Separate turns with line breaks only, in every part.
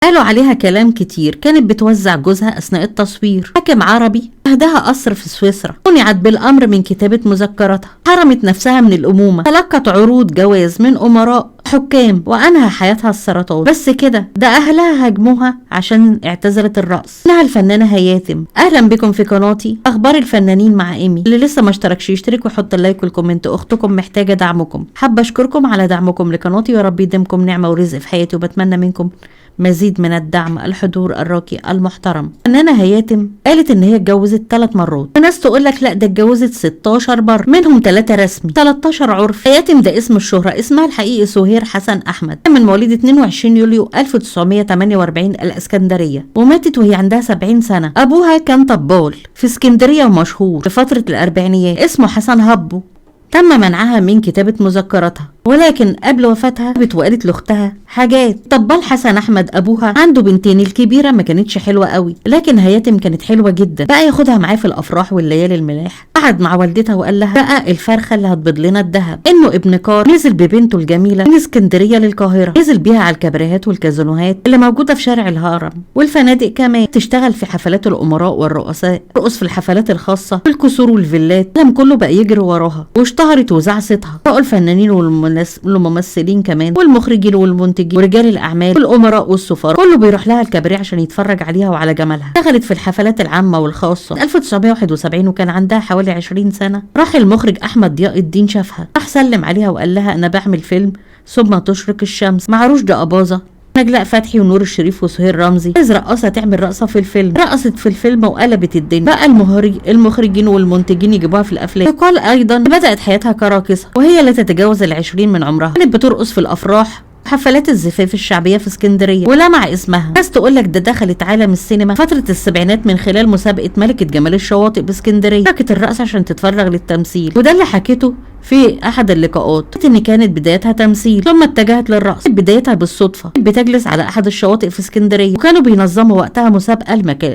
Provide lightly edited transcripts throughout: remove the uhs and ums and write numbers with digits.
قالوا عليها كلام كتير، كانت بتوزع جوزها أثناء التصوير. حاكم عربي أهداها قصر في سويسرا، منعت بالأمر من كتابة مذكراتها، حرمت نفسها من الأمومة، تلقت عروض جواز من أمراء حكام، وأنهى حياتها السرطان. بس كده، ده أهلها هاجموها عشان اعتزلت الرقص. إنها الفنانة هياتم. أهلا بكم في قناتي أخبار الفنانين مع إيمي. اللي لسه ما اشتركش يشترك ويحط اللايك والكومنت، أختكم محتاجة دعمكم. حابة أشكركم على دعمكم لقناتي، يا رب يديمكم نعمة ورزق في حياتي، وبتمنى منكم مزيد من الدعم، الحضور الراقي المحترم. فنانة هياتم قالت ان هي اتجوزت 3 مرات، وناس تقول لك لا ده اتجوزت 16 بر، منهم 3 رسمي 13 عرف. هياتم ده اسم الشهرة، اسمها الحقيقي سهير حسن احمد، من مواليد 22 يوليو 1948 الاسكندرية، وماتت وهي عندها 70 سنة. ابوها كان طبال في اسكندرية ومشهور في فترة الاربعينيات، اسمه حسن هبو. تم منعها من كتابة مذكراتها، ولكن قبل وفاتها وقالت لاختها حاجات. طبال حسن احمد ابوها عنده بنتين، الكبيره ما كانتش حلوه قوي، لكن هياتم كانت حلوه جدا، بقى ياخدها معاه في الافراح والليالي الملاح. قعد مع والدتها وقال لها بقى الفرخه اللي هتبيض لنا الذهب. انه ابن كار نزل ببنته الجميله من اسكندريه للقاهره، نزل بيها على الكباريهات والكازينوهات اللي موجوده في شارع الهرم والفنادق، كمان تشتغل في حفلات الامراء والرؤساء، ترقص في الحفلات الخاصه في القصور والفيلات. العالم كله بقى يجري وراها، واشتهرت وزع صيتها. بقوا الفنانين والممثلين كمان، والمخرجين والمنتجين ورجال الاعمال والامراء والسفراء، كله بيروح لها الكباريه عشان يتفرج عليها وعلى جمالها. اشتغلت في الحفلات العامه والخاصه 1971 وكان عندها حوالي 20 سنه. راح المخرج احمد ضياء الدين شافها، راح سلم عليها وقال لها انا بعمل فيلم ثم تشرق الشمس مع رشدي أباظة، نجلاء فتحي ونور الشريف وسهير رمزي. عايز رقاصه تعمل رقصه في الفيلم، رقصت في الفيلم وقلبت الدنيا. بقى المخرجين والمنتجين يجيبوها في الافلام. يقال ايضا بدات حياتها كراقصه وهي لا تتجاوز ال20 من عمرها، كانت بترقص في الافراح حفلات الزفاف الشعبيه في اسكندريه، ولمع اسمها. ناس تقول لك ده دخلت عالم السينما فتره السبعينات من خلال مسابقه ملكه جمال الشواطئ باسكندريه، تركت الرقص عشان تتفرغ للتمثيل، وده اللي حكيته في احد اللقاءات، ان كانت بدايتها تمثيل ثم اتجهت للرقص. بدايتها بالصدفه، بتجلس على احد الشواطئ في اسكندريه، وكانوا بينظموا وقتها مسابقه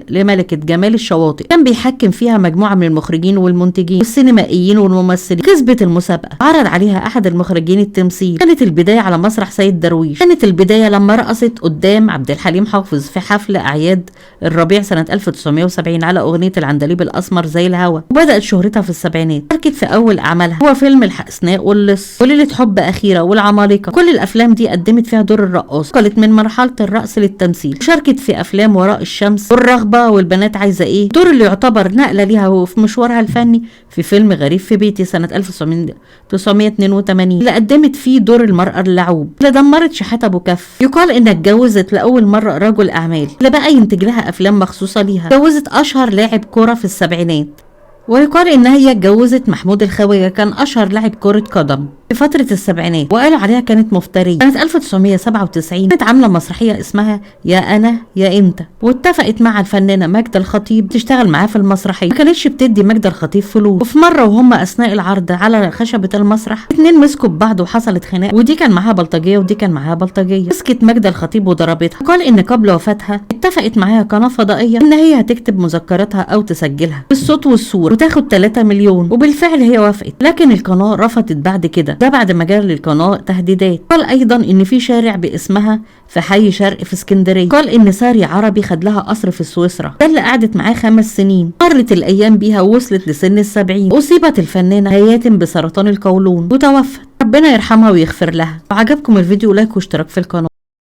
لملكه جمال الشواطئ، كان بيحكم فيها مجموعه من المخرجين والمنتجين والسينمائيين والممثلين. كسبت المسابقه، عرض عليها احد المخرجين التمثيل. كانت البدايه على مسرح سيد درويش، كانت البدايه لما رقصت قدام عبد الحليم حافظ في حفل اعياد الربيع سنه 1970 على اغنيه العندليب الاسمر زي الهوا، وبدات شهرتها في السبعينات. شاركت في اول اعمالها هو فيلم الحسناء واللص وليله حب اخيره والعمالقه. كل الافلام دي قدمت فيها دور الرقاص، نقلت من مرحله الرقص للتمثيل. شاركت في افلام وراء الشمس والرغبه والبنات عايزه ايه، دور اللي يعتبر نقله ليها في مشوارها الفني في فيلم غريب في بيتي سنه 1982 اللي قدمت فيه دور المراه اللعوب اللي دمرت شحاته ابو كف. يقال انها اتجوزت لاول مره رجل اعمال اللي بقى ينتج لها افلام مخصوصه ليها. اتجوزت اشهر لاعب كره في السبعينات، ويقال ان هي اتجوزت محمود الخواجه، كان اشهر لاعب كرة قدم في فترة السبعينات، وقالوا عليها كانت مفترية. سنة 1997 كانت عاملة مسرحية اسمها يا أنا يا أنت، واتفقت مع الفنانة ماجدة الخطيب تشتغل معاه في المسرحية. ما كانتش بتدي ماجدة الخطيب فلوس، وفي مرة وهم أثناء العرض على خشبة المسرح 2 مسكوا ببعض وحصلت خناق، ودي كان معاها بلطجية ودي كان معاها بلطجية. مسكت ماجدة الخطيب وضربتها. قال إن قبل وفاتها اتفقت معاها قناة فضائية إن هي هتكتب مذكراتها أو تسجلها بالصوت والصورة وتاخد 3 مليون، وبالفعل هي وافقت، لكن القناة رفضت بعد كده، ده بعد ما جاء للقناة تهديدات. قال ايضا ان في شارع باسمها في حي شرق في اسكندريه، قال ان ساري عربي خد لها قصر في سويسرا، ده اللي قعدت معاه 5 سنين. مرت الايام بيها ووصلت لسن ال70. اصيبت الفنانه هياتم بسرطان القولون وتوفت، ربنا يرحمها ويغفر لها. وعجبكم الفيديو لايك واشتراك في القناه.